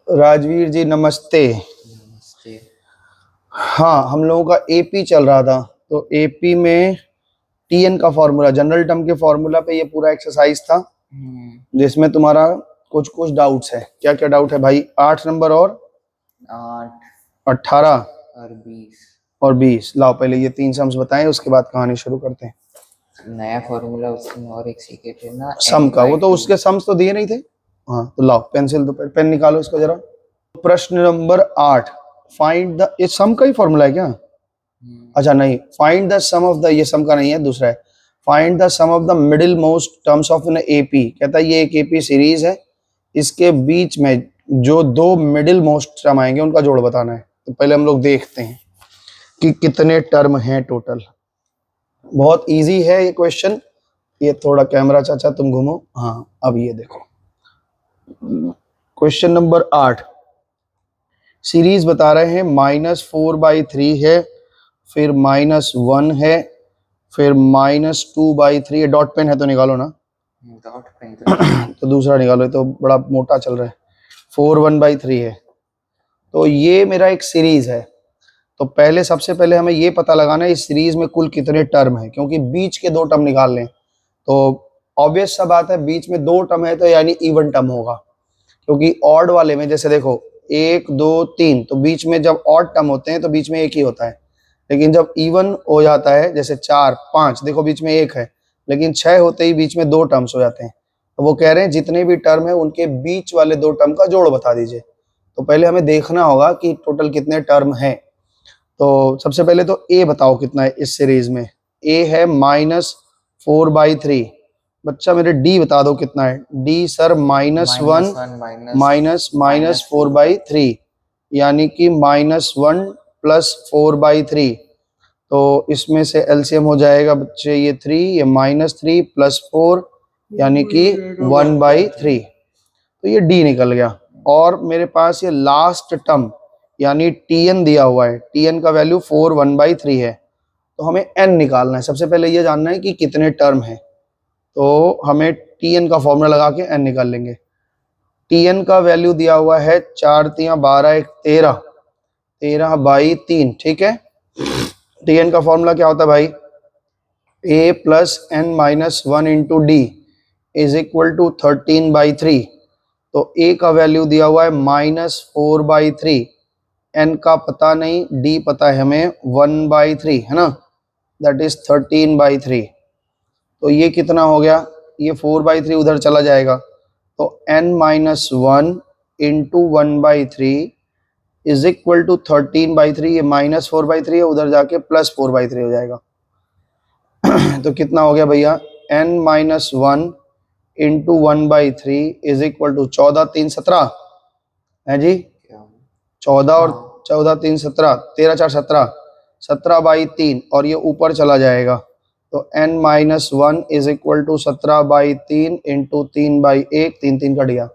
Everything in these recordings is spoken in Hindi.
राजवीर जी नमस्ते। नमस्ते। हाँ, हम लोगों का एपी चल रहा था, तो एपी में टीएन का फॉर्मूला, जनरल टर्म के फॉर्मूला पे ये पूरा एक्सरसाइज था, जिसमें तुम्हारा कुछ कुछ डाउट्स है। क्या क्या डाउट है भाई? 8 नंबर और 8 18 और 20 और 20। लाओ पहले ये 3 सम्स बताएं, उसके बाद कहानी शुरू करते हैं। नया फॉर्मूला उसमें और एक सीक्रेट है ना, सम का, वो तो n/2। उसके सम्स तो दिए नहीं थे। हाँ तो लाओ पेंसिल, दो पेन निकालो इसको जरा। प्रश्न नंबर 8, फाइंड द, ये सम का ही फॉर्मूला है क्या? अच्छा नहीं, find the sum of the, ये सम का नहीं है, दूसरा है। Find the sum of the middle most terms of an AP. कहता है ये एक एपी सीरीज है, इसके बीच में जो दो मिडिल मोस्ट टर्म आएंगे उनका जोड़ बताना है। तो पहले हम लोग देखते हैं कि कितने टर्म हैं टोटल। बहुत इजी है ये क्वेश्चन। ये थोड़ा कैमरा चाचा तुम घूमो, हाँ अब ये देखो। क्वेश्चन नंबर 8, सीरीज बता रहे हैं -4/3 है, फिर -1 है, फिर -2/3 है। डॉट पेन है तो निकालो ना। डॉट पेन तो दूसरा निकालो, ये तो बड़ा मोटा चल रहा है। 4/1/3 है, तो ये मेरा एक सीरीज है। तो पहले, सबसे पहले हमें ये पता लगाना है इस सीरीज में कुल कितने टर्म है, क्योंकि बीच के 2 टर्म निकाल लें तो ऑब्वियस सा बात है, बीच में 2 टर्म है तो यानी इवन टर्म होगा। क्योंकि ऑड वाले में जैसे देखो 1 2 3, तो बीच में जब ऑड टर्म होते हैं तो बीच में एक ही होता है। लेकिन जब इवन हो जाता है, जैसे 4 5, देखो बीच में एक है, लेकिन 6 होते ही बीच में 2 टर्म्स हो जाते हैं। तो वो कह रहे हैं जितने भी टर्म है उनके बीच वाले 2 टर्म का जोड़ बता दीजिए। तो पहले हमें देखना होगा कि टोटल कितने टर्म हैं। तो सबसे पहले तो ए बताओ कितना है इस सीरीज में। ए है -4/3। बच्चा मेरे डी बता दो कितना है। डी सर -1 -4/3, यानी कि -1 + 4/3। तो इसमें से एलसीएम हो जाएगा बच्चे ये 3, ये -3 + 4, यानी कि 1/3। तो ये डी निकल गया। और मेरे पास ये लास्ट टर्म यानी टीएन दिया हुआ है, टीएन का वैल्यू 4/1/3 है। तो हमें एन निकालना है। सबसे पहले ये जानना है कि कितने टर्म है, तो हमें टीएन का फॉर्मूला लगा के एन निकाल लेंगे। टीएन का वैल्यू दिया हुआ है 4 × 12 = 13, 13/3। ठीक है, टीएन का फॉर्मूला क्या होता है भाई? a + n - 1 × d = 13/3। तो a का वैल्यू दिया हुआ है -4/3, n का पता नहीं, d पता है हमें 1/3, है ना, दैट इज 13/3। तो ये कितना हो गया? ये 4/3 उधर चला जाएगा, तो n - 1 × 1/3 = 13/3। ये -4/3 है, उधर जाके +4/3 हो जाएगा। तो कितना हो गया भैया? n - 1 × 1/3 = 14 3 17 है जी। 14 और 14 3 17, 13 4 17, 17/3, और ये ऊपर चला जाएगा। तो n - 1 = 17/3 × 3/1, 3 3 कट गया।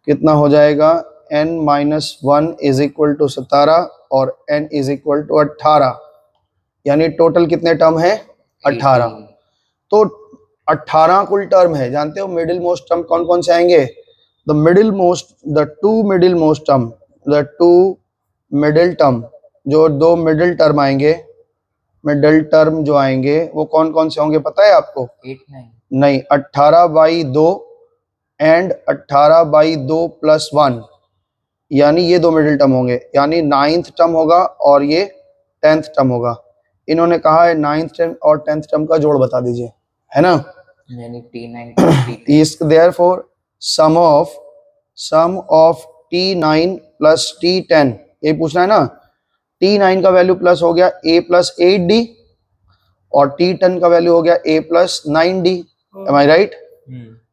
कितना हो जाएगा? n - 1 = 17 और n = 18, यानी टोटल कितने टर्म है? 18। तो 18 कुल टर्म है। जानते हो मिडिल मोस्ट टर्म कौन कौन से आएंगे? द टू मिडिल टर्म, जो 2 मिडिल टर्म आएंगे, मिडिल टर्म जो आएंगे वो कौन कौन से होंगे पता है आपको? 8 9 नहीं, 18/2 एंड 18/2 + 1, यानी ये 2 मिडिल टर्म होंगे। यानी 9th टर्म होगा और ये 10th टर्म होगा। इन्होंने कहा है 9th टर्म और 10th टर्म का जोड़ बता दीजिए, है ना। यानी T9 + T10। इस therefore some of T9 + T10, ये पूछना है ना। T9 का वैल्यू प्लस हो गया a + 8d, और T10 का वैल्यू हो गया a + 9d। Am I right?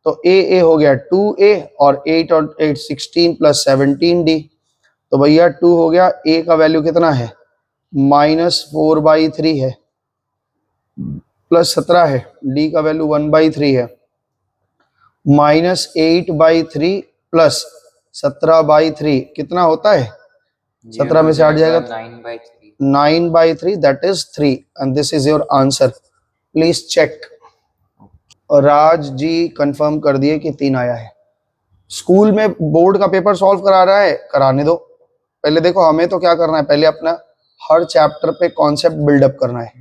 तो a हो गया 2a, और 8 और 8 16 + 17d। तो भैया 2 हो गया। a का वैल्यू कितना है? -4/3 है, +17 है। d का वैल्यू 1/3 है। -8/3 + 17/3 कितना होता है? 17 में से 8 जाएगा 9/3। 9/3, that is 3, and this is your answer. Please check. Raj ji confirm कर दिए कि 3 आया है। स्कूल में बोर्ड का पेपर सॉल्व करा रहा है, कराने दो। पहले देखो हमें तो क्या करना है, पहले अपना हर चैप्टर पे कॉन्सेप्ट बिल्डअप करना है।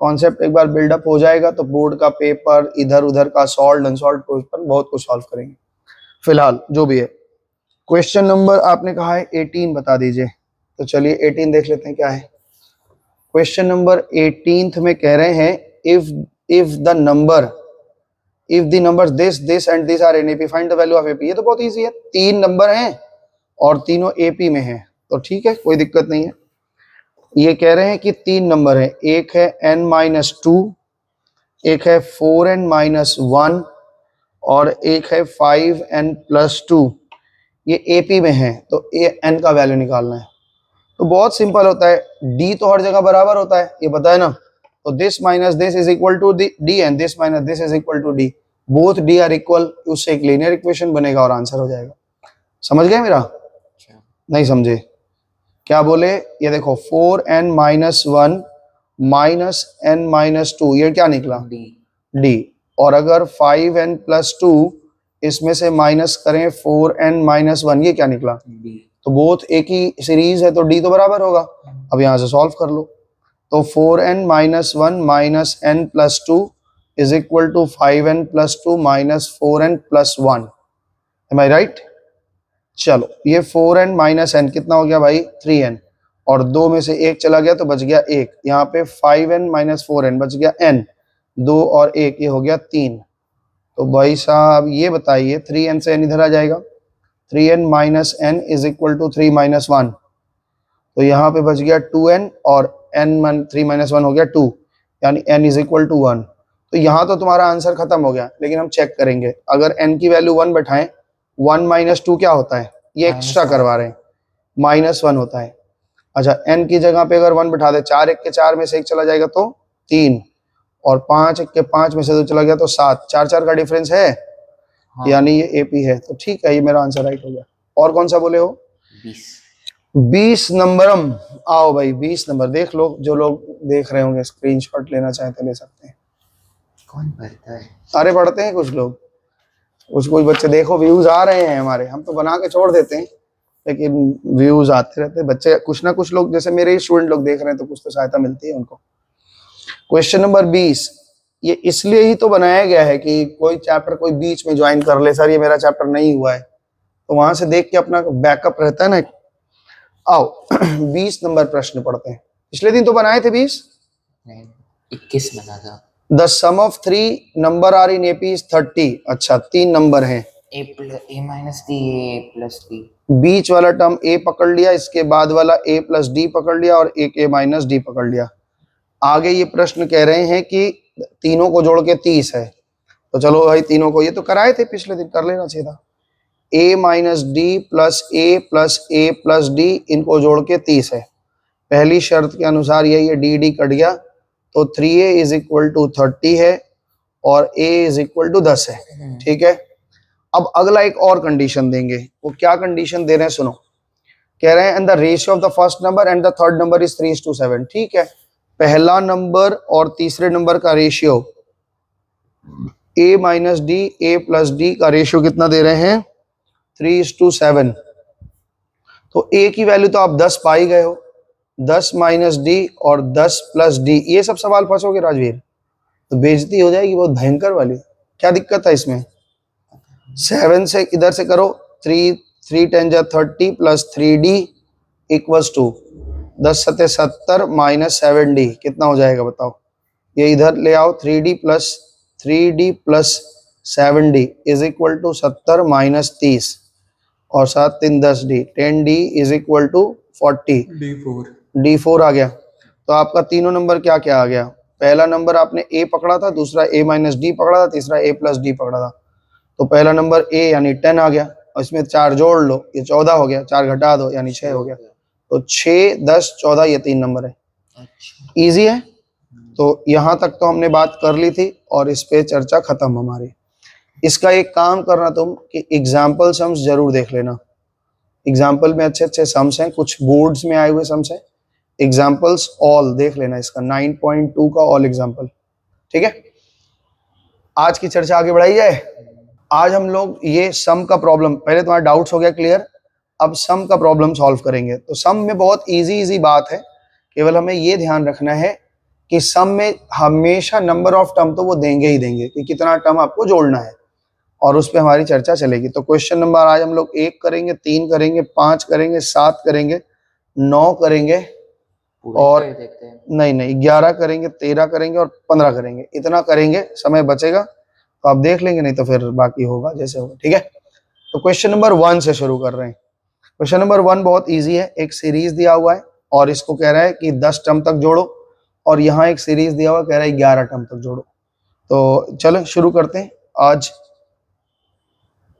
कॉन्सेप्ट एक बार बिल्डअप हो जाएगा तो बोर्ड का पेपर, इधर उधर का सॉल्व अनसॉल्व क्वेश्चन बहुत कुछ सॉल्व करेंगे। फिलहाल जो भी है, क्वेश्चन नंबर आपने कहा है 18 बता दीजिए। तो चलिए 18 देख लेते हैं क्या है। क्वेश्चन नंबर 18 में कह रहे हैं if the number this and this are in AP find the value of AP. ये तो बहुत इजी है, 3 नंबर हैं और तीनों एपी में हैं, तो ठीक है, कोई दिक्कत नहीं है। ये कह रहे हैं कि 3 नंबर है, एक है n-2, एक है 4n-1 और एक है 5n+2। ये एपी में है, तो n का वैल्यू निकालना है। तो बहुत सिंपल होता है, d तो हर जगह बराबर होता है, ये पता है ना। तो this minus this is equal to D and this minus this is equal to D, both D are equal, उससे एक लीनियर इक्वेशन बनेगा और आंसर हो जाएगा। समझ गए मेरा? नहीं समझे? क्या बोले? ये देखो 4n-1 माइनस n-2, ये क्या निकला? d। और अगर 5n+2 इसमें से माइनस करें 4n-1, ये क्या निकला? d। तो बोथ एक ही सीरीज है तो d तो बराबर होगा। अब यहां से सॉल्व कर लो, तो 4n-1 minus n+2 is equal to 5n+2 minus 4n+1। Am I right? चलो ये 4n माइनस n कितना हो गया भाई? 3n, और 2 में से 1 चला गया तो बच गया 1। यहाँ पे 5n माइनस 4n बच गया n, 2 और 1 ये हो गया 3। तो भाई साहब ये बताइए 3n से n इधर आ जाएगा, 3n minus n is equal to 3 minus 1, तो यहाँ पे बच गया 2n और n 3 माइनस 1 हो गया 2, यानी n इज इक्वल टू 1। तो यहाँ तो तुम्हारा आंसर खत्म हो गया, लेकिन हम चेक करेंगे अगर n की वैल्यू 1 बैठाएं, 1 माइनस 2 क्या होता है? ये एक्स्ट्रा करवा रहे हैं, -1 होता है। अच्छा n की जगह पे अगर 1 बैठा दे, 4 1 के 4 में से 1 चला जाएगा तो 3, और 5 1 के 5 में से 2 चला गया तो 7, 4 4 का डिफरेंस है। हाँ। यानी ये एपी है, तो ठीक है, ये मेरा आंसर राइट हो गया। और कौन सा बोले हो? 20 नंबर। आओ भाई 20 नंबर देख लो, जो लोग देख रहे होंगे स्क्रीनशॉट लेना चाहे तो ले सकते हैं। कौन पढ़ता है? सारे पढ़ते हैं, कुछ लोग, कुछ बच्चे। देखो व्यूज आ रहे हैं हमारे, हम तो बना के छोड़ देते हैं लेकिन व्यूज आते रहते हैं। बच्चे कुछ ना कुछ लोग, जैसे मेरे स्टूडेंट लोग देख रहे हैं तो कुछ तो सहायता मिलती है उनको। क्वेश्चन नंबर 20, ये इसलिए ही तो बनाया गया है कि कोई चैप्टर कोई बीच में ज्वाइन कर ले, सर ये मेरा चैप्टर नहीं हुआ है, तो वहां से देख के अपना बैकअप रहता है ना। आओ 20 नंबर प्रश्न पढ़ते हैं। पिछले दिन तो बनाए थे 20, 21 बना था। The sum of 3 number are in AP is 30। अच्छा 3 नंबर हैं, a minus D a plus D. बीच वाला टर्म a पकड़ लिया, इसके बाद वाला a प्लस डी पकड़ लिया और एक a माइनस डी पकड़ लिया। आगे ये प्रश्न कह रहे हैं कि तीनों को जोड़ के 30 है, तो चलो भाई तीनों को, ये तो कराए थे पिछले दिन, कर लेना चाहिए था। a minus D plus a plus D, इनको जोड़ के 30 है। पहली शर्त के अनुसार ये डी कट गया, तो 3a इज इक्वल टू 30 है और a इज इक्वल टू 10 है। ठीक है, अब अगला एक और कंडीशन देंगे। वो क्या कंडीशन दे रहे हैं सुनो। कह रहे हैं and the ratio of the first number and the third number is 3:7। ठीक है, पहला नंबर और तीसरे नंबर का ratio a minus D, a plus D का रेशियो कितना दे रहे हैं? 3:7। तो a की वैल्यू तो आप 10 पा ही गए हो, 10 माइनस डी और 10 प्लस डी। ये सब सवाल फंसोगे राजवीर तो बेइज्जती हो जाएगी बहुत भयंकर वाली। क्या दिक्कत है इसमें? 7 से इधर से करो, 3 10 जा 30 plus 3d equals to 10 7 70 minus 7d, कितना हो जाएगा बताओ? ये इधर ले आओ, 3d plus 7d is equal to 70 minus 30 और 7 3 10d, 10d is equal to 40, d4 आ गया। तो आपका तीनों नंबर क्या क्या आ गया? पहला नंबर आपने a पकड़ा था, दूसरा a माइनस डी पकड़ा था, तीसरा a प्लस डी पकड़ा था। तो पहला नंबर a यानी 10 आ गया, और इसमें 4 जोड़ लो, ये 14 हो गया, 4 घटा दो यानी 6 हो गया। तो 6 10 14 ये 3 नंबर है। इजी है। तो यहाँ तक तो हमने बात कर ली थी और इस पे चर्चा खत्म हमारी। इसका एक काम करना तुम कि एग्जाम्पल सम्स जरूर देख लेना। एग्जाम्पल में अच्छे अच्छे सम्स हैं, कुछ बोर्ड्स में आए हुए सम्स हैं। एग्जाम्पल्स ऑल देख लेना, इसका 9.2 का ऑल एग्जाम्पल। ठीक है, आज की चर्चा आगे बढ़ाई जाए। आज हम लोग ये सम का प्रॉब्लम, पहले तुम्हारा डाउट्स हो गया क्लियर, अब सम का प्रॉब्लम सॉल्व करेंगे। तो सम में बहुत इजी बात है, केवल हमें ये ध्यान रखना है कि सम में हमेशा नंबर ऑफ टर्म तो वो देंगे ही देंगे कि कितना टर्म आपको जोड़ना है, और उस पर हमारी चर्चा चलेगी। तो क्वेश्चन नंबर आज हम लोग 1 करेंगे, 3 करेंगे, 5 करेंगे, 7 करेंगे, 9 करेंगे, और देखते हैं। नहीं 11 करेंगे, 13 करेंगे और 15 करेंगे। इतना करेंगे, समय बचेगा तो आप देख लेंगे, नहीं तो फिर बाकी होगा जैसे होगा, ठीक है। तो क्वेश्चन नंबर 1 से शुरू कर रहे हैं। क्वेश्चन नंबर 1 बहुत इजी है। एक सीरीज दिया हुआ है और इसको कह रहा है कि 10 टर्म तक जोड़ो, और यहाँ एक सीरीज दिया हुआ कह रहा है 11 टर्म तक जोड़ो। तो चलो शुरू करते हैं आज।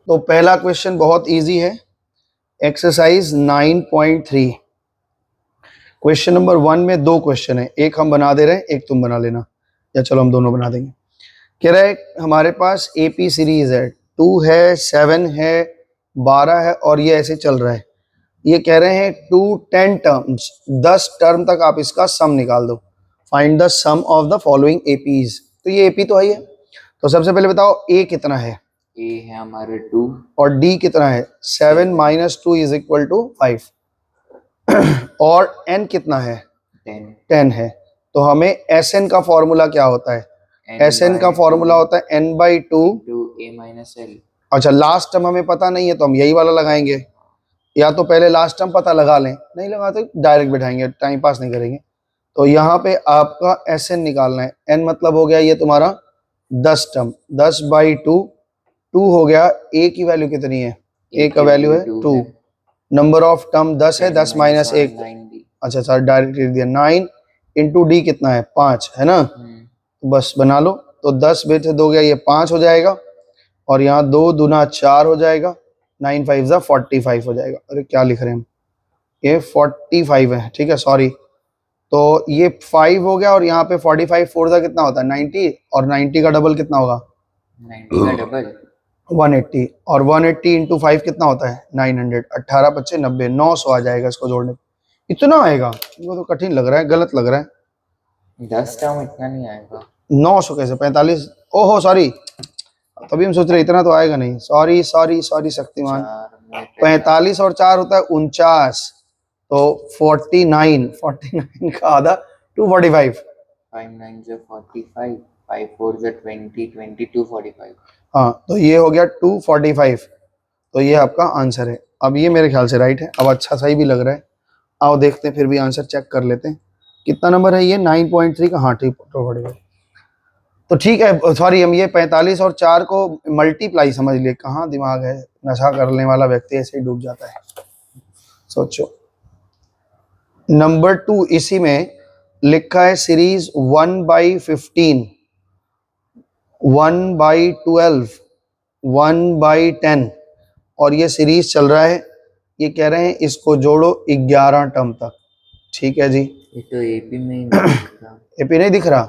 तो पहला क्वेश्चन बहुत इजी है, एक्सरसाइज 9.3। क्वेश्चन नंबर 1 में 2 क्वेश्चन है, एक हम बना दे रहे हैं, एक तुम बना लेना, या चलो हम दोनों बना देंगे। कह रहा है हमारे पास एपी सीरीज है, 2 है, 7 है, 12 है, और ये ऐसे चल रहा है। ये कह रहे हैं टू 10 टर्म्स, 10 टर्म तक आप इसका सम निकाल दो। Find the sum of the following APs. तो ये एपी तो है। तो सबसे पहले बताओ ए कितना है। ए है हमारे 2 और डी कितना है, 7 माइनस 2 इज इक्वल टू 5। और एन कितना है, 10 है। तो हमें एस एन का फॉर्मूला क्या होता है, एस एन का फॉर्मूला होता है n/2 ए माइनस एल। अच्छा, लास्ट टर्म हमें पता नहीं है तो हम यही वाला लगाएंगे, या तो पहले लास्ट टर्म पता लगा लें, नहीं लगाते डायरेक्ट बैठाएंगे, टाइम पास नहीं करेंगे। तो यहाँ पे आपका एस एन निकालना है। एन मतलब हो गया ये तुम्हारा 10 टर्म, 10/2, 2 हो गया। ए की वैल्यू कितनी है, ए का वैल्यू है 2, नंबर ऑफ टर्म 10 है, 10 माइनस 1, अच्छा डायरेक्ट लिख दिया 9 इंटू डी कितना है 5 है ना, बस बना लो। तो 10 बेटे 2 गया, ये 5 हो जाएगा, और यहाँ 2 दूना 4 हो जाएगा, 9 5 जा 45 हो जाएगा। अरे क्या लिख रहे हैं हम, ये 45 है, ठीक है सॉरी। तो ये 5 हो गया, और यहाँ पे 45 4 जा कितना होता है 90, और 90 का डबल कितना होगा 90 का डबल 180, और 180 इंटू 5 कितना होता है 900, 18 25 90, 900 आ जाएगा इसको जोड़ने। इतना आएगा, वो तो कठिन लग रहा है, गलत लग रहा है। 10 टर्म इतना नहीं आएगा। 900 कैसे, 45, ओहो सॉरी, तभी हम सोच रहे इतना तो आएगा नहीं, सॉरी सॉरी सॉरी शक्तिमान। 45 और 4 होता है 49, तो 49 का आधा 245, 5 9 जो 45, 5 4 जो 20, 22 45। हाँ तो ये हो गया 245। तो ये आपका आंसर है। अब ये मेरे ख्याल से राइट है, अब अच्छा सही भी लग रहा है। आओ देखते हैं, फिर भी आंसर चेक कर लेते हैं। कितना नंबर है ये 9.3 का, हाँ ठीक 245। तो ठीक है, सॉरी हम ये 45 और 4 को मल्टीप्लाई समझ लिए, कहाँ दिमाग है, नशा करने वाला व्यक्ति ऐसे ही डूब जाता है। सोचो नंबर 2, इसी में लिखा है सीरीज 1/15, 1/12, 1/10, और ये सीरीज चल रहा है। ये कह रहे हैं इसको जोड़ो 11 टर्म तक, ठीक है जी। ये तो एपी में ही नहीं दिख रहा। एपी नहीं दिख रहा,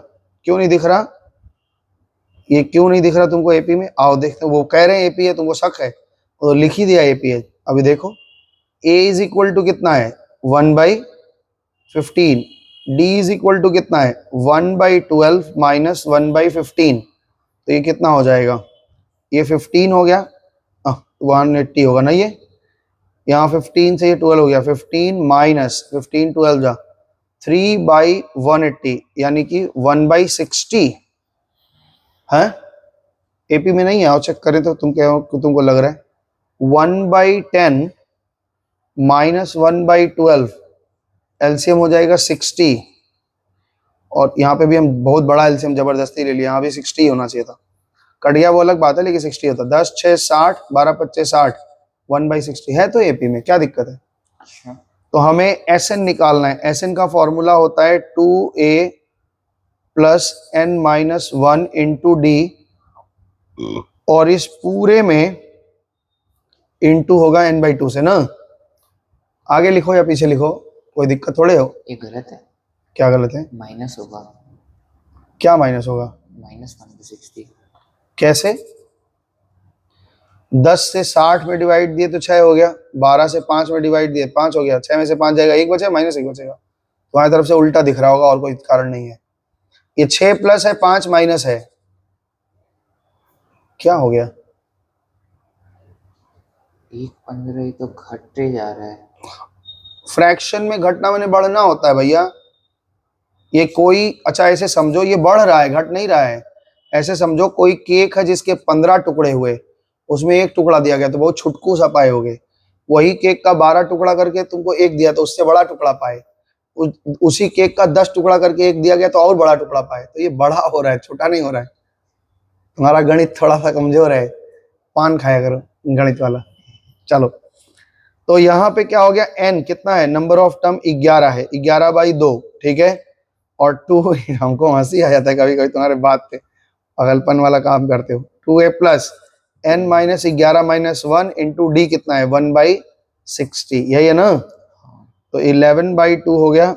क्यों नहीं दिख रहा, ये क्यों नहीं दिख रहा तुमको एपी में, आओ देखते हैं। वो कह रहे हैं एपी है, तुमको शक है, तो लिख ही दिया एपी है। अभी देखो ए इज इक्वल टू कितना है 1/15, डी इज इक्वल टू कितना है 1/12 माइनस 1/15, तो ये कितना हो जाएगा, ये 15 हो गया, 180 होगा ना, ये यहाँ 15 से ये 12 हो गया, 15 माइनस 15 12 जा 3/180, यानी कि 1/60 है। एपी में नहीं है, आओ चेक करें तो तुम क्या तुमको लग रहा है 1/10 माइनस 1/12, एलसीएम हो जाएगा 60, और यहाँ पे भी हम बहुत बड़ा एलसीएम जबरदस्ती ले लिया, यहाँ भी 60 होना चाहिए था, कट गया वो अलग बात है, लेकिन 60 होता। 10 6 60, 12 25 60, 1/60 है, तो एपी में क्या दिक्कत है। अच्छा, तो हमें एस एन निकालना है। एस एन का फॉर्मूला होता है 2a plus n minus 1 into D, और इस पूरे में इंटू होगा n/2 से ना। आगे लिखो या पीछे लिखो, कोई दिक्कत थोड़े हो। ये गलत है, क्या गलत है, माइनस होगा, क्या माइनस होगा, -1/60। कैसे, 10 से 60 में डिवाइड दिए तो 6 हो गया, 12 से 5 में डिवाइड दिए 5 हो गया, 6 में से 5 जाएगा, 1 बचेगा, -1 बचेगा। तुम्हारी तरफ से उल्टा दिख रहा होगा, और कोई कारण नहीं है। ये 6 प्लस है, 5 माइनस है, क्या हो गया, एक 15 ही तो घटते जा रहा है। फ्रैक्शन में घटना मैंने बढ़ना होता है भैया। ये कोई, अच्छा ऐसे समझो ये बढ़ रहा है, घट नहीं रहा है। ऐसे समझो कोई केक है जिसके 15 टुकड़े हुए, उसमें एक टुकड़ा दिया गया तो बहुत छुटकू सा पाए होगे। वही केक का 12 टुकड़ा करके तुमको एक दिया तो उससे बड़ा टुकड़ा पाए। उसी केक का 10 टुकड़ा करके एक दिया गया तो और बड़ा टुकड़ा पाए। तो ये बड़ा हो रहा है, छोटा नहीं हो रहा है। तुम्हारा गणित थोड़ा सा कमजोर है, पान खाया करो गणित वाला। चलो, तो यहाँ पे क्या हो गया, n कितना है, नंबर ऑफ टर्म 11 है, 11/2, ठीक है। और 2 हमको हंसी आ जाता है कभी कभी तुम्हारे बात पे, पागलपन वाला काम करते हो। 2a plus n minus 11 minus 1 into D कितना है 1/60, यही है ना। तो 11/2 हो गया,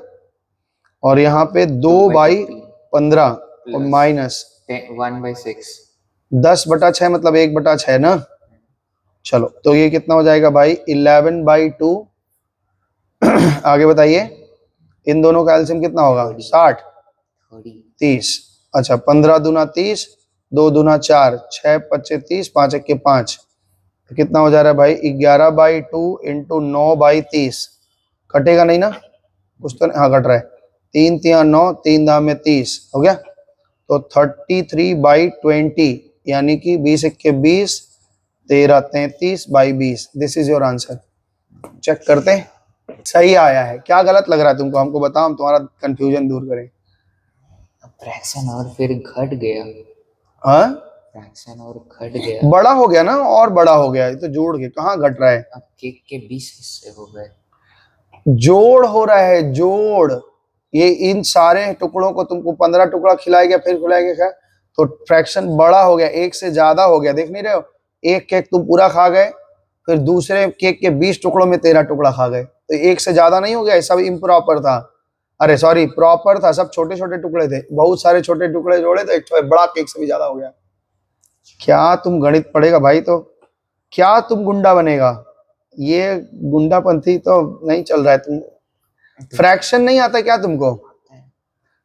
और यहाँ पे 2/15 और माइनस 1/6, 10/6 मतलब 1/6 ना। चलो, तो ये कितना हो जाएगा भाई 11/2। आगे बताइए, इन दोनों का एलसीएम कितना होगा 60, 30। अच्छा, 15 दूना 30, 2 दूना 4, 6 पच्चे 30, 5 एक्के 5, तो कितना हो जा रहा है भाई 11/2 इंटू 9/30। कटेगा नहीं ना कुछ तो, हाँ कट रहा है। 3 तिया 9, 3 दाम में 30 हो गया। तो 33/20 यानी कि 20 एक्के 20, 13 33/20। This is your answer. Check करते हैं सही आया है, क्या गलत लग रहा है तुमको हमको बताओ, हम तुम्हारा कंफ्यूजन दूर करें। फ्रैक्शन और फिर घट गया, हाँ, फ्रैक्शन और घट गया। बड़ा हो गया ना, और बड़ा हो गया, ये तो जोड़ के कहाँ घट रहा है। अब केक के 20 हिस्से हो गए। जोड़ हो रहा है, जोड़। ये इन सारे टुकड़ों को तुमको 15 टुकड़ा खिलाएगा, फिर खिलाएगा क्या, तो फ्रैक्शन बड़ा हो गया, एक से ज्यादा हो गया। देख नहीं रहे हो, एक केक तुम पूरा खा गए, फिर दूसरे केक के 20 टुकड़ों में 13 टुकड़ा खा गए, तो एक से ज्यादा नहीं हो गया। सब इम्प्रॉपर था, अरे सॉरी प्रॉपर था, सब छोटे छोटे टुकड़े थे। बहुत सारे छोटे टुकड़े जोड़े तो एक बड़ा केक से भी ज्यादा हो गया। क्या तुम गणित पढ़ेगा भाई तो क्या तुम गुंडा बनेगा, ये गुंडापंथी तो नहीं चल रहा है। तुम फ्रैक्शन नहीं आता क्या तुमको,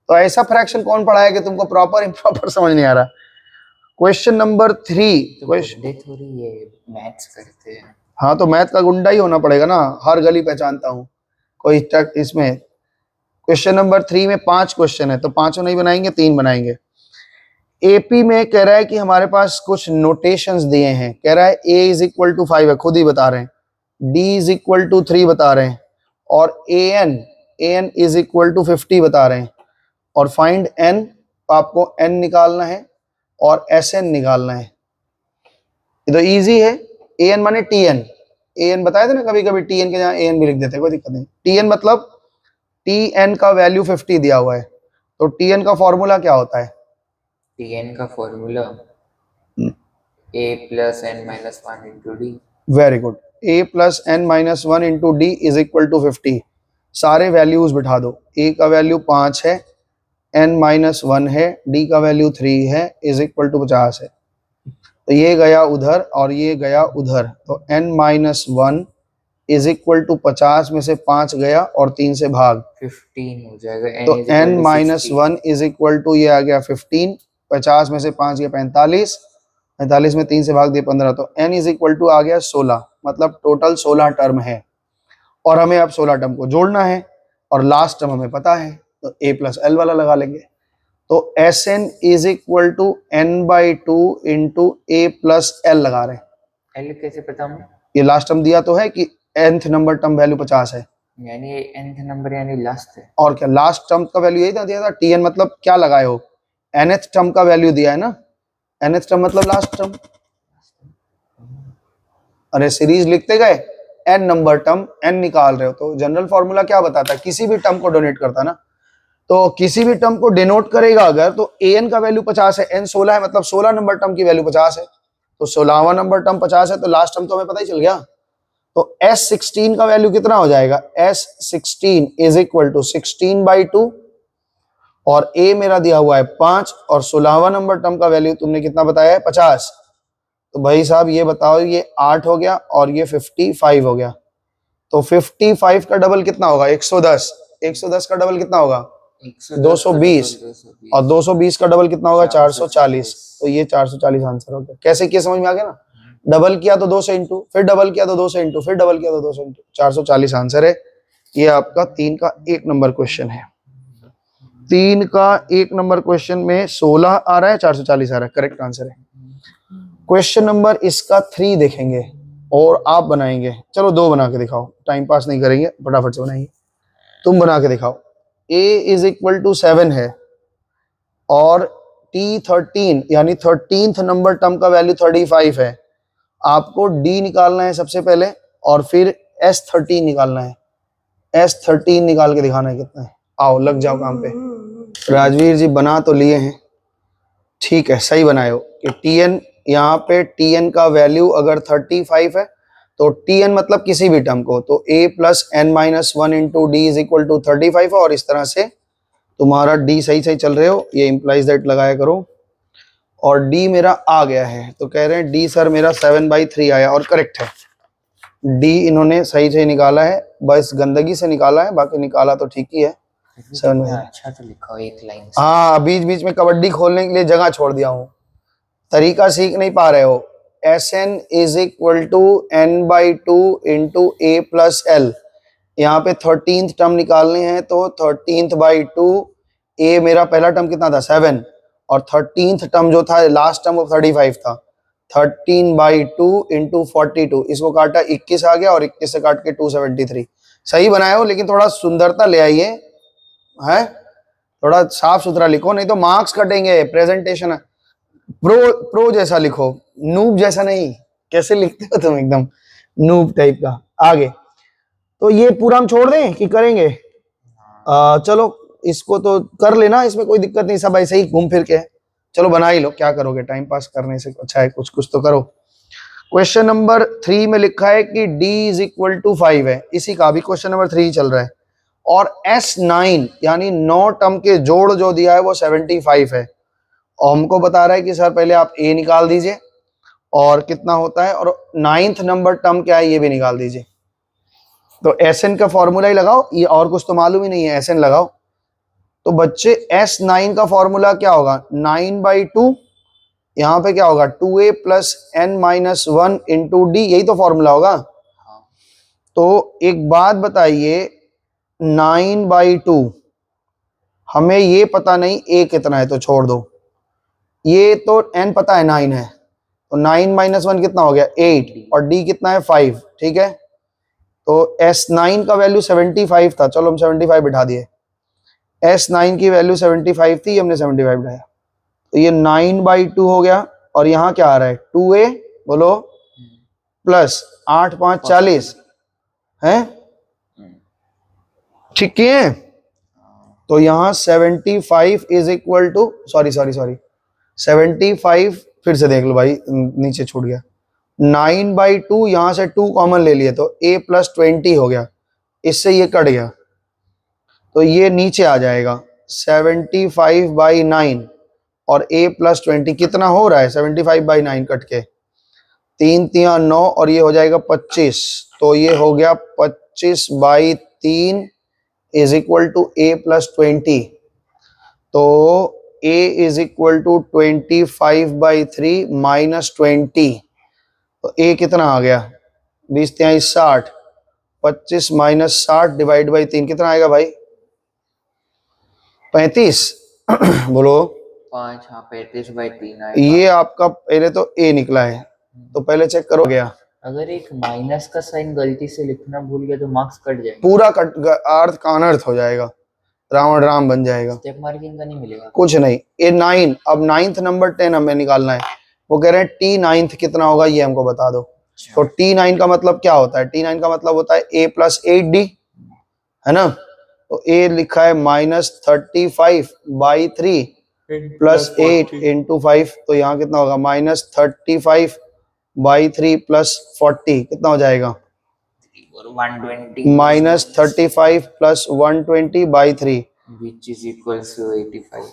तो ऐसा फ्रैक्शन कौन पढ़ाया कि तुमको प्रॉपर इम्प्रॉपर समझ नहीं आ रहा। क्वेश्चन नंबर 3, क्वेश्चन थोड़ी ये मैथ्स करते हैं। हाँ, तो मैथ का गुंडा ही होना पड़ेगा ना, हर गली पहचानता हूँ कोई इसमें। क्वेश्चन नंबर 3 में 5 क्वेश्चन है, तो पांचों नहीं बनाएंगे, 3 बनाएंगे। एपी में कह रहा है कि हमारे पास कुछ नोटेशंस दिए हैं। कह रहा है a इज इक्वल टू 5 है, खुद ही बता रहे हैं, d इज इक्वल टू 3 बता रहे हैं, और an इज इक्वल टू 50 बता रहे हैं, और फाइंड n, आपको n निकालना है और sn निकालना है। ये तो इजी है। an माने tn, an बताए थे ना, कभी कभी tn के जहाँ an भी लिख देते हैं, कोई दिक्कत नहीं। tn मतलब tn का वैल्यू 50 दिया हुआ है, तो tn का फॉर्मूला क्या होता है, tn का formula a plus n minus 1 into डी। Very good, a plus n minus 1 into D is equal to 50। सारे वैल्यूज बिठा दो, a का वैल्यू 5 है, n माइनस 1 है, d का वैल्यू 3 है, इज इक्वल टू 50 है। तो ये गया उधर और ये गया उधर, तो n minus 1 is equal to 50 में से 5 गया और 3 से भाग 15 हो जाएगा। तो n minus 1 is equal to, ये आ गया 15, 50 में से 5 गया 45, 45 में 3 से भाग दिए 15, तो n इज इक्वल टू आ गया 16। मतलब टोटल 16 टर्म है, और हमें अब 16 टर्म को जोड़ना है, और लास्ट टर्म हमें पता है, तो a प्लस एल वाला लगा लेंगे। तो Sn is equal to n/2 into a plus L लगा रहे हैं। l कैसे पता हूँ, ये लास्ट टर्म दिया तो है कि nth नंबर टर्म वैल्यू 50 है, यानी nth नंबर यानी लास्ट है। और क्या लास्ट टर्म का वैल्यू यही था, दिया था tn, मतलब क्या लगाए हो, nth टर्म का वैल्यू दिया है ना, nth टर्म मतलब लास्ट टर्म। अरे सीरीज लिखते गए, n नंबर टर्म n निकाल रहे हो, तो जनरल फॉर्मूला क्या बताता है, किसी भी टर्म को डोनेट करता ना, तो किसी भी टर्म को डिनोट करेगा अगर, तो an का वैल्यू 50 है, n 16 है, मतलब 16 नंबर टर्म की वैल्यू 50 है, तो 16वां नंबर टर्म 50 है, तो लास्ट टर्म तो हमें पता ही चल गया। तो S16 का वैल्यू कितना हो जाएगा, S16 इज इक्वल टू 16/2, और a मेरा दिया हुआ है 5, और 16वां नंबर टर्म का वैल्यू तुमने कितना बताया है 50। तो भाई साहब ये बताओ, ये 8 हो गया और ये 55 हो गया, तो 55 का डबल कितना होगा 110, 110 का डबल कितना होगा 220, और 220 का डबल कितना होगा 440। तो ये 440 आंसर हो गया। कैसे किया, समझ में आ गया ना। डबल किया तो 2 से इंटू, फिर डबल किया तो 2 से इंटू, फिर डबल किया तो 2 से इंटू, 440 आंसर है। ये आपका 3 का 1 नंबर क्वेश्चन है। 3 का 1 नंबर क्वेश्चन में 16 आ रहा है, 440 आ रहा है, करेक्ट आंसर है। क्वेश्चन नंबर इसका 3 देखेंगे और आप बनाएंगे। चलो 2 बना के दिखाओ, टाइम पास नहीं करेंगे, फटाफट से बनाएंगे। तुम बना के दिखाओ। a इज इक्वल टू 7 है और t13 यानी 13th नंबर टर्म का वैल्यू 35 है। आपको d निकालना है सबसे पहले और फिर s13 निकालना है। s13 निकाल के दिखाना है कितना है। आओ लग जाओ काम पे। राजवीर जी बना तो लिए हैं, ठीक है, सही बनाए हो कि tn, यहाँ पे tn का वैल्यू अगर 35 है तो tn मतलब किसी भी टर्म को, तो a plus N minus one into D is equal to 35 है। और इस तरह से तुम्हारा d सही सही चल रहे हो, ये इंप्लाइज दैट लगाया करो। और d मेरा आ गया है तो कह रहे हैं d सर मेरा 7/3 आया और करेक्ट है। d इन्होंने सही सही निकाला है, बस गंदगी से निकाला है, बाकी निकाला तो ठीक ही है। अच्छा तो लिखा हो एक लाइन से। हाँ, बीच बीच में कबड्डी खोलने के लिए जगह छोड़ दिया हूँ, तरीका सीख नहीं पा रहे हो। Sn is equal to n/2 into a plus L. यहाँ पे 13th टर्म निकालने हैं तो 13th/2, a मेरा पहला टर्म कितना था 7 और 13th टर्म जो था लास्ट टर्म वो 35 था। 13/2 इंटू 42, इसको काटा 21 आ गया और 21 से काट के 273। सही बनाए हो, लेकिन थोड़ा सुंदरता ले आइए, है थोड़ा साफ सुथरा लिखो, नहीं तो मार्क्स कटेंगे। प्रेजेंटेशन प्रो जैसा लिखो, नूब जैसा नहीं। कैसे लिखते हो तुम, एकदम नूब टाइप का। आगे तो ये पूरा हम छोड़ दें कि करेंगे? चलो इसको तो कर लेना, इसमें कोई दिक्कत नहीं, सब ऐसे ही घूम फिर के। चलो बना ही लो, क्या करोगे, टाइम पास करने से अच्छा है कुछ कुछ तो करो। क्वेश्चन नंबर 3 में लिखा है कि d इज इक्वल टू 5 है, इसी का भी क्वेश्चन नंबर 3 चल रहा है। और S9 यानी 9 टर्म के जोड़ जो दिया है वो 75 है। और हमको बता रहा है कि सर पहले आप a निकाल दीजिए और कितना होता है, और 9th नंबर टर्म क्या है ये भी निकाल दीजिए। तो Sn का फॉर्मूला ही लगाओ, ये और कुछ तो मालूम ही नहीं है, Sn लगाओ। तो बच्चे S9 का फॉर्मूला क्या होगा, 9/2, यहाँ पे क्या होगा 2a plus N minus one into D, यही तो फॉर्मूला होगा। तो एक बात बताइए, 9/2 हमें ये पता नहीं a कितना है तो छोड़ दो, ये तो n पता है 9 है, तो 9 माइनस 1 कितना हो गया 8 और d कितना है 5, ठीक है। तो S9 का वैल्यू 75 था, चलो हम 75 बिठा दिए। S9 की वैल्यू 75 थी, हमने 75 बिठाया, तो ये 9/2 हो गया। और यहाँ क्या आ रहा है 2a, बोलो, प्लस 8 5 40 है, ठीक है। तो यहाँ 75 इज इक्वल टू, सॉरी 75, फिर से देख लो भाई नीचे छूट गया, 9/2, यहाँ से 2 कॉमन ले लिए तो a प्लस 20 हो गया, इससे ये कट गया तो ये नीचे आ जाएगा 75/9 और a प्लस 20 कितना हो रहा है 75/9 कट के 3 3 9 और ये हो जाएगा 25, तो ये हो गया 25/3 is equal to a plus 20। तो a is equal to 25/3 minus 20, तो a कितना आ गया 20 3 60, 25 माइनस 60 डिवाइड बाई 3 कितना आएगा भाई 35 बोलो 5, हाँ 35/3 आएगा। ये आपका पहले तो a निकला है, तो पहले चेक करो गया। अगर एक माइनस का साइन गलती से लिखना भूल गया तो मार्क्स कट जाएगा, पूरा कट, अर्थ का अनर्थ हो जाएगा, रावण राम बन जाएगा, स्टेप मार्किंग का नहीं मिलेगा कुछ नहीं। ये 9, अब 9th नंबर 10 हमें निकालना है, वो कह रहे हैं T9 कितना होगा ये हमको बता दो। तो T9 का मतलब क्या होता है, T9 का मतलब होता है a प्लस 8d, है ना। तो a लिखा है -35/3 प्लस 8 इंटू 5, तो यहाँ कितना होगा -35/3 प्लस 40 कितना हो जाएगा 120 -35 plus 120/3 which is equals to 85।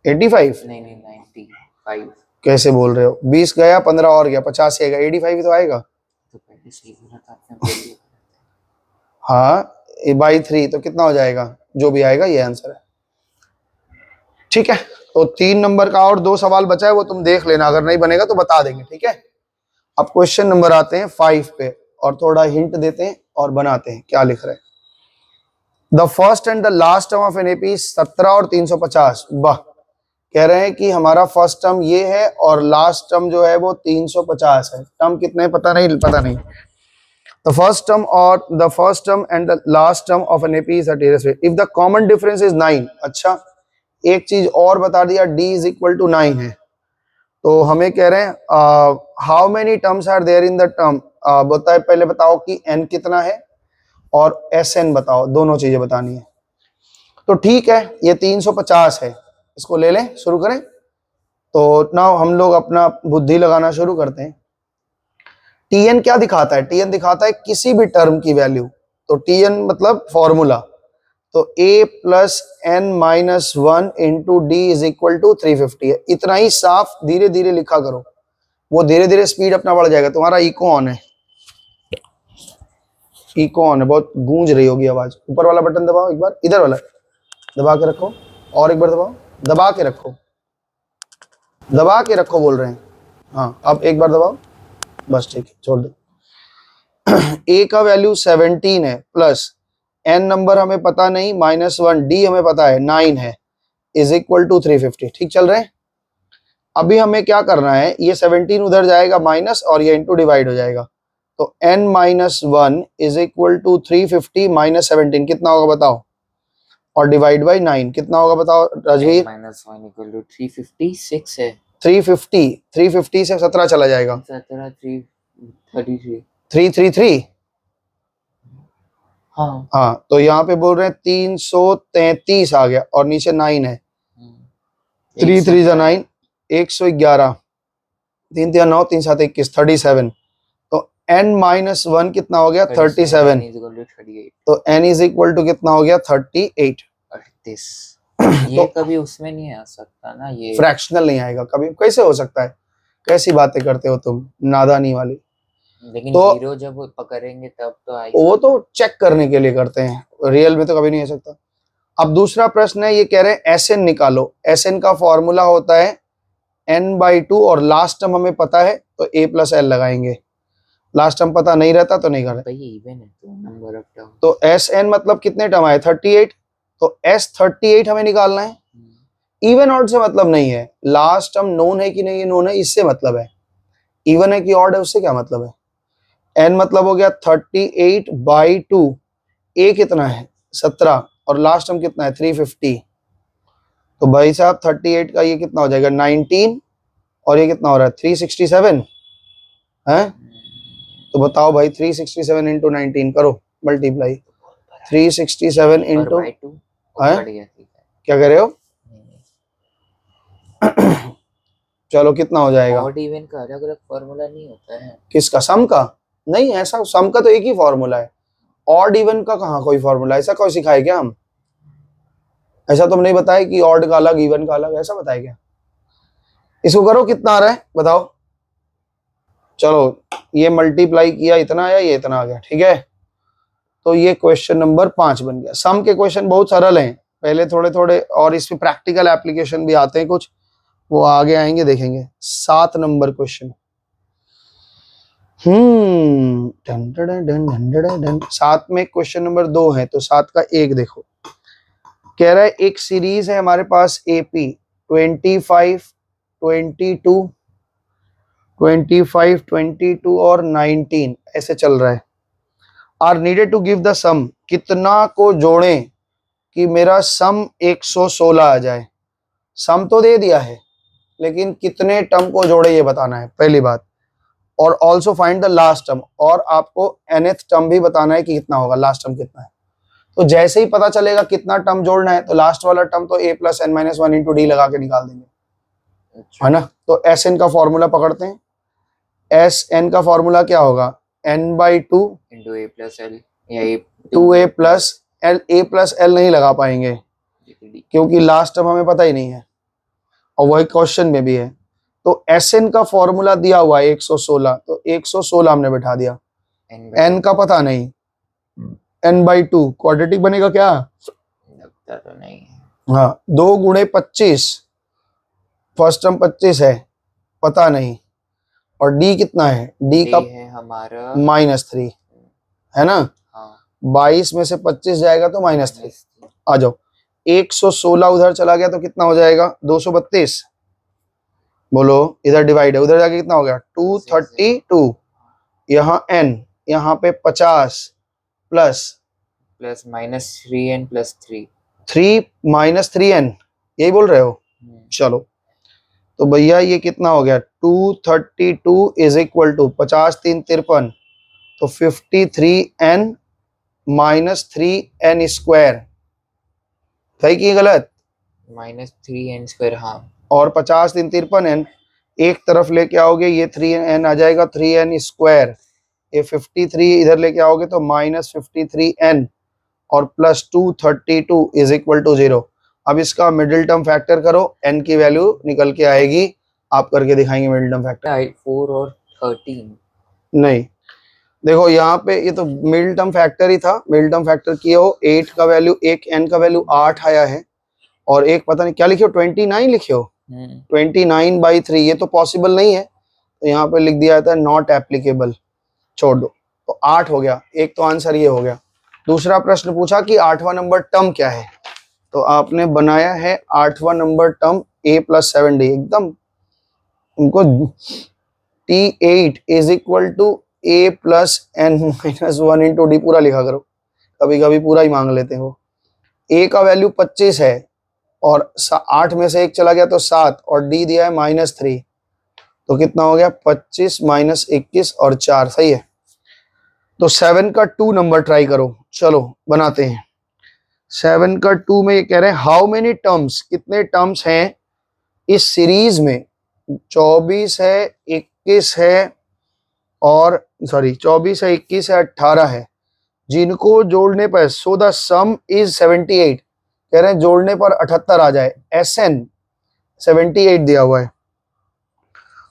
85 नहीं 95। कैसे बोल रहे हो, 20 गया 15 और गया 50 आएगा, 85 ही तो आएगा। तो पहले सही बोला था आपने पहले। हाँ बाई 3 तो कितना हो जाएगा, जो भी आएगा ये आंसर है, ठीक है। तो 3 नंबर का और 2 सवाल बचा है, वो तुम देख लेना, अगर नहीं बनेगा तो बता देंगे, ठीक है। अब क्वेश्चन नंबर आते हैं 5 पे और थोड़ा हिंट देते हैं और बनाते हैं क्या लिख रहे हैं। The first and the last term of an AP 17 और 350। वाह, कह रहे हैं कि हमारा फर्स्ट टर्म ये है और लास्ट टर्म जो है वो 350 है। टर्म कितने पता नहीं। The first term and the last term of an AP is a derivative. If the common difference is 9, अच्छा एक चीज और बता दिया, d is equal to 9 है, तो हमें कह रहे हैं how many terms are there in the term। बताए, पहले बताओ कि n कितना है और Sn बताओ, दोनों चीजें बतानी है। तो ठीक है, ये 350 है, इसको ले लें, शुरू करें। तो ना हम लोग अपना बुद्धि लगाना शुरू करते हैं। Tn क्या दिखाता है? Tn दिखाता है किसी भी टर्म की वैल्यू। तो Tn मतलब फॉर्मूला, तो a plus N minus 1 into D is equal to 350 है। इतना ही साफ धीरे धीरे लिखा करो, वो धीरे धीरे स्पीड अपना बढ़ जाएगा। तुम्हारा इको ऑन है, इको ऑन है, बहुत गूंज रही होगी आवाज। ऊपर वाला बटन दबाओ एक बार, इधर वाला दबा के रखो, और एक बार दबाओ, दबा के रखो, दबा के रखो बोल रहे हैं। हाँ, अब एक बार दबाओ, बस ठीक है, छोड़ दो। a का वैल्यू 17 है, प्लस n नंबर हमें पता नहीं, -1, d हमें पता है 9 है, इज इक्वल टू 350। ठीक चल रहे हैं। अभी हमें क्या करना है, ये 17 उधर जाएगा माइनस और ये इंटू डिवाइड हो जाएगा, तो n minus 1 is equal to 350 minus 17 कितना होगा बताओ, और डिवाइड बाई 9 कितना होगा बताओ राजवीर। -1 इक्वल टू 356 है। 350 से 17 चला जाएगा, 17 333। 333। हाँ हाँ, तो यहाँ पे बोल रहे हैं 333 आ गया और नीचे 9 है, 3 3 जा 9, 111, 3 3 9, 3 7 21, 37। तो n माइनस 1 कितना हो गया 37, तो n इज इक्वल टू कितना हो गया 38। 38। ये कभी उसमें नहीं आ सकता ना, ये फ्रैक्शनल नहीं आएगा कभी, कैसे हो सकता है, कैसी बातें करते हो तुम, नादानी वाली। लेकिन तो जीरो जब पकड़ेंगे तब तो वो तो चेक करने के लिए करते हैं, रियल में तो कभी नहीं हो सकता। अब दूसरा प्रश्न है, ये कह रहे हैं Sn निकालो। Sn का फॉर्मूला होता है n/2 और लास्ट टर्म हमें पता है तो a प्लस एल लगाएंगे, लास्ट टर्म पता नहीं रहता तो नहीं करें। भाई इवन है तो नंबर ऑफ टर्म, तो Sn मतलब कितने टर्म आए 38, तो S38 हमें निकालना है। इवन ऑड से मतलब नहीं है, लास्ट टर्म नोन है कि नहीं नोन है इससे मतलब है, इवन है कि ऑड है उससे क्या मतलब है। n मतलब हो गया 38/2, a कितना है 17 और लास्ट टर्म कितना है 350। तो भाई साहब 38 का ये कितना हो जाएगा 19 और ये कितना हो रहा है 367 है। तो बताओ भाई 367 इंटू 19 करो मल्टीप्लाई, 367 इंटू क्या कह रहे हो चलो कितना हो जाएगा। ऑड इवन का अलग अलग फॉर्मूला नहीं होता है। किसका, सम का? नहीं, ऐसा सम का तो एक ही फॉर्मूला है, ऑड इवन का कहाँ कोई फॉर्मूला, ऐसा कोई सिखाए क्या हम? ऐसा तुम नहीं बताया कि ऑड का अलग इवन का अलग, ऐसा बताया क्या? इसको करो कितना आ रहा है बताओ। चलो ये मल्टीप्लाई किया इतना आया, ये इतना आ गया, ठीक है। तो ये क्वेश्चन नंबर 5 बन गया। सम के क्वेश्चन बहुत सरल हैं, पहले थोड़े थोड़े और इसमें प्रैक्टिकल एप्लीकेशन भी आते हैं कुछ, वो आगे आएंगे देखेंगे। 7 नंबर क्वेश्चन। 7 में क्वेश्चन नंबर 2 है, तो 7 का 1 देखो। कह रहा है एक सीरीज है हमारे पास AP 25, 22, 25, 22 और 19 ऐसे चल रहा है। Are needed to give the sum, कितना को जोड़ें कि मेरा सम 116 आ जाए। सम तो दे दिया है लेकिन कितने टर्म को जोड़े ये बताना है पहली बात, और also find the last term, और आपको nth टर्म भी बताना है कि कितना होगा, लास्ट टर्म कितना है। तो जैसे ही पता चलेगा कितना टर्म जोड़ना है तो लास्ट वाला टर्म तो a plus n minus 1 into D लगा के निकाल देंगे, है ना। तो Sn का फॉर्मूला पकड़ते हैं। Sn का फॉर्मूला क्या होगा n/2 into a plus L या 2a plus L, a plus L नहीं लगा पाएंगे क्योंकि लास्ट टर्म हमें पता ही नहीं है और वही क्वेश्चन में भी है। तो Sn का फॉर्मूला दिया हुआ है 116, तो 116 हमने बैठा दिया, n का पता नहीं, n/2 क्वाड्रेटिक बनेगा क्या, लगता तो नहीं है। हाँ 2 गुणे 25, फर्स्ट टर्म 25 है पता नहीं, और डी कितना है, डी D का है हमारा -3 है ना। हाँ 22 में से 25 जाएगा तो -3। -3 आ जाओ, 116 उधर चला गया तो कितना हो जाएगा, 232। बोलो, इधर डिवाइड है, उधर जाके कितना हो गया 232। यहाँ n, यहाँ पे 50 प्लस प्लस -3n + 3 3 -3n, यही बोल रहे हो। चलो तो भैया ये कितना हो गया 232 इज इक्वल टू 50 3 53, तो 53n -3n स्क्वायर, सही की गलत। -3n² हाँ और 50 3 53n एक तरफ लेके आओगे, ये 3n आ जाएगा 3n स्क्वायर, ये 53 इधर लेके आओगे तो -53n और प्लस 232 इज इक्वल टू 0। अब इसका मिडिल टर्म फैक्टर करो, n की वैल्यू निकल के आएगी, आप करके दिखाएंगे मिडिल टर्म फैक्टर। 4 और 13 नहीं देखो यहाँ पे ये तो मिडिल टर्म फैक्टर ही था, मिडिल टर्म फैक्टर किए हो, 8 का वैल्यू, एक n का वैल्यू 8 आया है और एक पता नहीं क्या लिखे हो, 29 लिखे हो, 29/3, ये तो पॉसिबल नहीं है, तो यहाँ पे लिख दिया था नॉट एप्लीकेबल, छोड़ दो। तो 8 हो गया, एक तो आंसर ये हो गया। दूसरा प्रश्न पूछा कि 8वां नंबर टर्म क्या है, तो आपने बनाया है 8वां नंबर टर्म a + 7d, एकदम उनको T8 is equal to a + n - 1 into D पूरा लिखा करो, कभी कभी पूरा ही मांग लेते हो। a का वैल्यू 25 है और 8 में से एक चला गया तो 7, और d दिया है -3, तो कितना हो गया 25 - 21 और 4, सही है। तो 7 का 2 नंबर ट्राई करो, चलो बनाते हैं। 7 का 2 में ये कह रहे हैं हाउ मेनी टर्म्स, कितने टर्म्स हैं इस सीरीज में, 24 है, 21 है और 24 है, 21 है, 18 है, जिनको जोड़ने पर सो द सम इज 78, कह रहे हैं जोड़ने पर 78 आ जाए, SN 78 दिया हुआ है।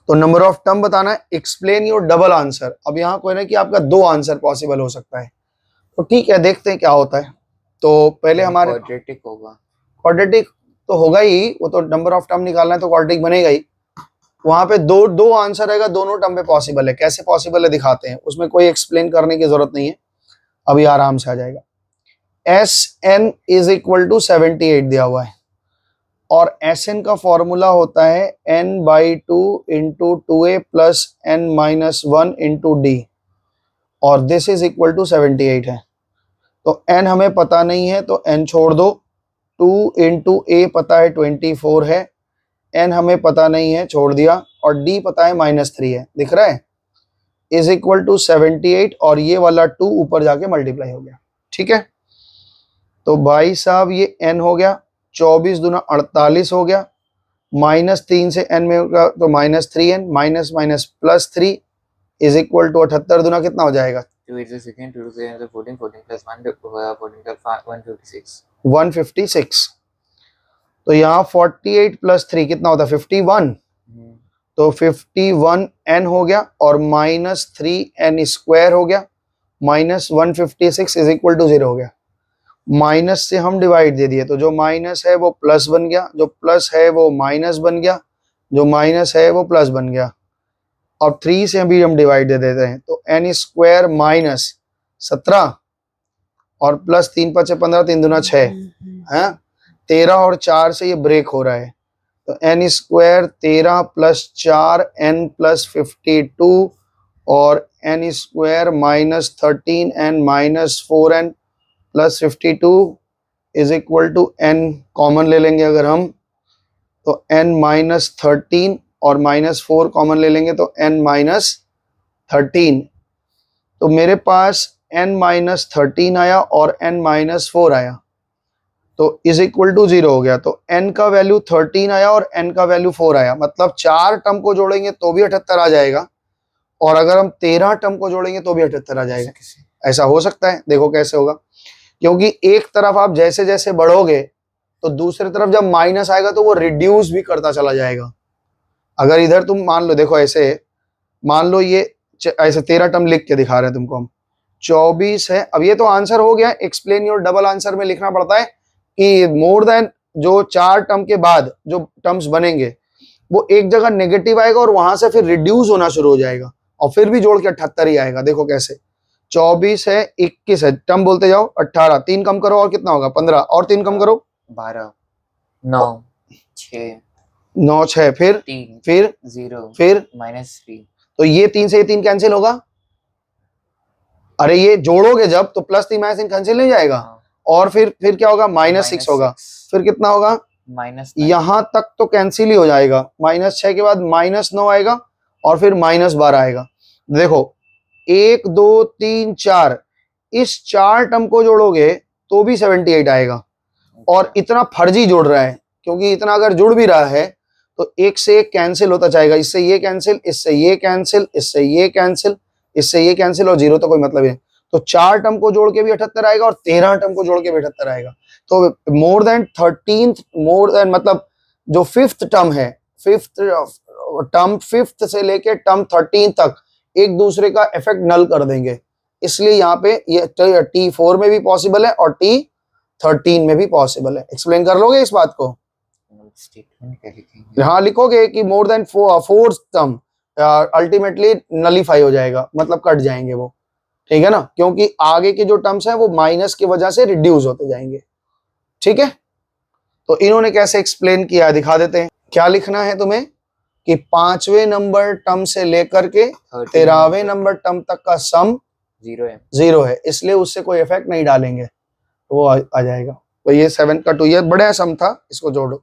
तो नंबर ऑफ टर्म बताना है, एक्सप्लेन योर डबल आंसर। अब यहाँ कोई ना कि आपका 2 आंसर पॉसिबल हो सकता है, तो ठीक है देखते हैं क्या होता है। तो पहले हमारे क्वाड्रेटिक होगा, क्वाड्रेटिक तो होगा ही, वो तो नंबर ऑफ टर्म निकालना है तो क्वाड्रेटिक बनेगा ही। वहां पे दो आंसर रहेगा, दोनों टर्म पे पॉसिबल है, कैसे पॉसिबल है दिखाते हैं, उसमें कोई एक्सप्लेन करने की जरूरत नहीं है, अभी आराम से आ जाएगा। SN इज इक्वल टू 78 दिया हुआ है और SN का फॉर्मूला होता है n/2 into 2a plus n-1 into d, और दिस इज इक्वल टू 78 है। तो n हमें पता नहीं है तो n छोड़ दो, 2 इंटू a पता है 24 है, n हमें पता नहीं है छोड़ दिया, और d पता है -3 है, दिख रहा है, इज इक्वल टू 78, और ये वाला 2 ऊपर जाके मल्टीप्लाई हो गया, ठीक है। तो भाई साहब ये n हो गया, 24 दूना 48 हो गया, -3 से n में होगा तो -3n, minus minus +3 is equal to 78 दूना कितना हो जाएगा 2 is the second, 2 is the 14, 14 plus 1, 14 plus 156. 156। तो यहाँ 48 + 3 कितना होता है 51, तो 51n हो गया और -3n स्क्वायर हो गया, -156 इज इक्वल टू 0 हो गया। माइनस से हम डिवाइड दे दिए, तो जो माइनस है वो प्लस बन गया, जो प्लस है वो माइनस बन गया, जो माइनस है वो प्लस बन गया। अब 3 से भी हम डिवाइड दे देते हैं, तो n स्क्वायर -17 और प्लस 3 × 5 = 15, 3 दूना 6 है, 13 और 4 से ये ब्रेक हो रहा है, तो n स्क्वायर 13 + 4 n + 52 और n square -13n -4n + 52 is equal to n, common ले लेंगे अगर हम तो n -13 और -4 कॉमन ले लेंगे तो n -13, तो मेरे पास n -13 आया और n -4 आया, तो इज इक्वल टू 0 हो गया। तो n का वैल्यू 13 आया और n का वैल्यू 4 आया, मतलब 4 टर्म को जोड़ेंगे तो भी 78 आ जाएगा, और अगर हम 13 टर्म को जोड़ेंगे तो भी 78 आ जाएगा। ऐसा हो सकता है, देखो कैसे होगा, क्योंकि एक तरफ आप जैसे जैसे बढ़ोगे तो दूसरी तरफ जब माइनस आएगा तो वो रिड्यूस भी करता चला जाएगा। अगर इधर तुम मान लो, देखो ऐसे मान लो, ये ऐसे 13 टर्म लिख के दिखा रहे हैं तुमको हम, 24 है, अब ये तो आंसर हो गया। एक्सप्लेन योर डबल आंसर में लिखना पड़ता है कि मोर देन जो 4 टर्म के बाद जो टर्म्स बनेंगे वो एक जगह नेगेटिव आएगा और वहां से फिर रिड्यूस होना शुरू हो जाएगा और फिर भी जोड़ के 78 ही आएगा। देखो कैसे, 24 है, 21 है, टर्म बोलते जाओ, 18, 3 कम करो और कितना होगा 15, और 3 कम करो 12, 9, 6, 9, 6, फिर 0, फिर -3। तो ये 3 से ये 3 कैंसिल होगा। अरे ये जोड़ोगे जब तो प्लस 3 -3 कैंसिल नहीं जाएगा। हाँ। और फिर क्या होगा, -6 होगा। फिर कितना होगा, -9। यहां तक तो कैंसिल ही हो जाएगा। -6 के बाद -9 आएगा और फिर -12 आएगा। देखो 1, 2, 3, 4, इस 4 टर्म को जोड़ोगे तो भी 78 आएगा। और इतना फर्जी जोड़ रहा है, क्योंकि इतना अगर जुड़ भी रहा है तो एक से एक कैंसिल होता जाएगा। इससे ये कैंसिल, इससे ये कैंसिल, इससे ये कैंसिल, इससे ये कैंसिल, और जीरो तो कोई मतलब ही नहीं। तो 4 टर्म को जोड़ के भी 78 आएगा और 13 टर्म को जोड़ के भी 78 आएगा। तो more than 13th, more than मतलब जो 5th टर्म है, 5th टर्म 5th से लेके टर्म 13 तक एक दूसरे का इफेक्ट नल कर देंगे। इसलिए यहाँ पे ये T4 में भी पॉसिबल है और T13 में भी पॉसिबल है। एक्सप्लेन कर लोगे इस बात को? स्टेटमेंट क्या लिखेंगे? हाँ लिखोगे कि more than 4th term ultimately nullify हो जाएगा, मतलब कट जाएंगे वो, ठीक है ना, क्योंकि आगे के जो टर्म्स है वो माइनस की वजह से रिड्यूस होते जाएंगे। ठीक है, तो इन्होंने कैसे एक्सप्लेन किया दिखा देते हैं। क्या लिखना है तुम्हें कि 5वें नंबर टर्म से लेकर के 13वें नंबर टर्म तक का सम 0 है, इसलिए उससे कोई इफेक्ट नहीं डालेंगे, तो वो आ जाएगा। तो ये 7 का 2, ये बड़ा सम था, इसको जोड़ो।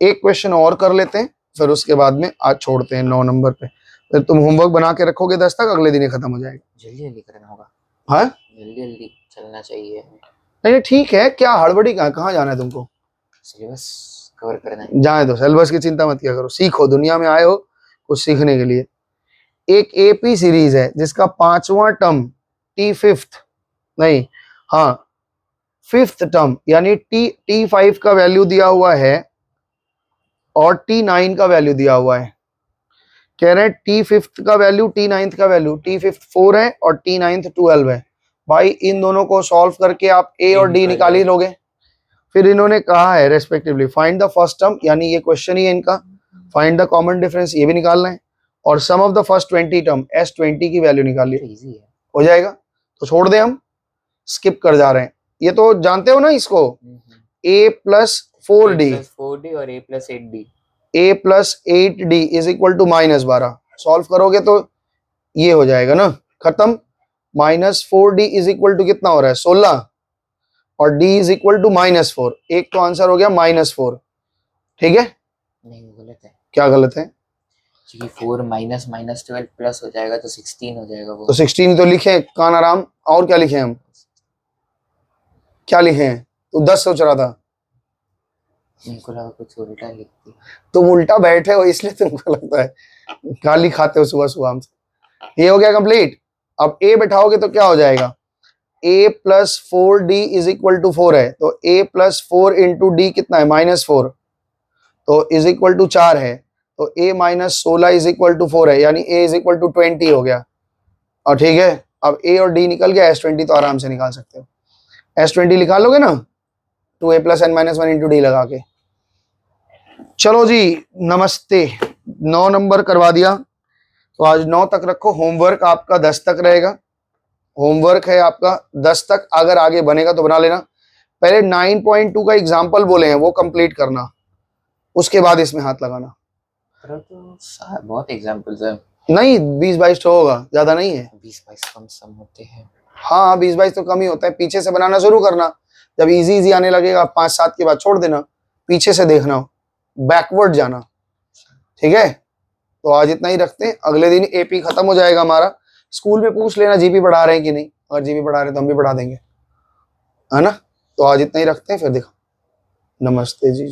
एक क्वेश्चन और कर लेते हैं, फिर उसके बाद में आज छोड़ते हैं 9 नंबर पे। फिर तुम होमवर्क बना के रखोगे 10 तक, अगले दिन ही खत्म हो जाएगा। जल्दी जल्दी करना होगा। हाँ जल्दी जल्दी चलना चाहिए। नहीं ठीक है, क्या हड़बड़ी, कहाँ जाना है तुमको? सिलेबस कवर करना है। जाए दो, सिलेबस की चिंता मत किया करो, सीखो, दुनिया में आए हो कुछ सीखने के लिए। एक एपी सीरीज है जिसका 5वां टर्म T5th नहीं, हाँ 5th टर्म यानी T5 का वैल्यू दिया हुआ है और T9 का वैल्यू दिया हुआ है। कह रहे हैं T5th का वैल्यू, T9th का वैल्यू, T5th 4 है और T9th 12 है। भाई इन दोनों को सॉल्व करके आप A और D निकाल ही लोगे। फिर इन्होंने कहा है respectively find the first term, यानी ये क्वेश्चन ही है इनका, फाइंड द कॉमन डिफरेंस, ये भी निकालना है, और sum of the first 20 term S20 की वैल्यू निकालिए। इजी है, हो जाएगा। तो छोड़ दें, हम स्किप कर जा रहे हैं, ये तो जानते हो ना इसको, A+4D और A+8D, A+8D is equal to -12। Solve करोगे तो ये हो जाएगा ना, खत्म। -4D इज इक्वल टू कितना हो रहा है 16 और D इज इक्वल टू -4। एक तो आंसर हो गया -4, ठीक है। नहीं गलत है। क्या गलत है? 4 -12 प्लस हो जाएगा तो 16 हो जाएगा वो। तो 16 तो लिखे कान आराम, और क्या लिखे हम, क्या लिखे हैं? तू 10 सोच रहा था, इनको लगा कुछ उल्टा लिखती। तुम उल्टा बैठे हो इसलिए तुमको लगता है, गाली खाते हो सुबह सुबह हमसे। ये हो गया कंप्लीट। अब A बैठाओगे तो क्या हो जाएगा, A+4D इज इक्वल टू 4 है, तो A+4 इंटू D कितना है -4, तो इज इक्वल टू 4 है, तो A-16 इज इक्वल टू 4 है, यानी A इज इक्वल टू 20 हो गया। और ठीक है, अब A और D निकल गया, S20 तो आराम से निकाल सकते हो। S20 निकाल लोगे ना 2A + n-1 इंटू D लगा के। चलो जी नमस्ते, 9 नंबर करवा दिया, तो आज 9 तक रखो। होमवर्क आपका 10 तक रहेगा, होमवर्क है आपका 10 तक, अगर आगे बनेगा तो बना लेना। पहले 9.2 का एग्जाम्पल बोले हैं वो कंप्लीट करना, उसके बाद इसमें हाथ लगाना। तो बहुत एग्जांपल्स है, नहीं 20-22 तो होगा, ज्यादा नहीं है। 20-22 कम सम होते हैं। हाँ 20-22 तो कम ही होता है। पीछे से बनाना शुरू करना, जब इजी आने लगेगा 5-7 के बाद छोड़ देना, पीछे से देखना, बैकवर्ड जाना, ठीक है। तो आज इतना ही रखते हैं, अगले दिन एपी खत्म हो जाएगा हमारा। स्कूल में पूछ लेना जीपी पढ़ा रहे हैं कि नहीं, अगर जीपी पढ़ा रहे हैं तो हम भी पढ़ा देंगे, है ना। तो आज इतना ही रखते हैं, फिर देखो। नमस्ते जी।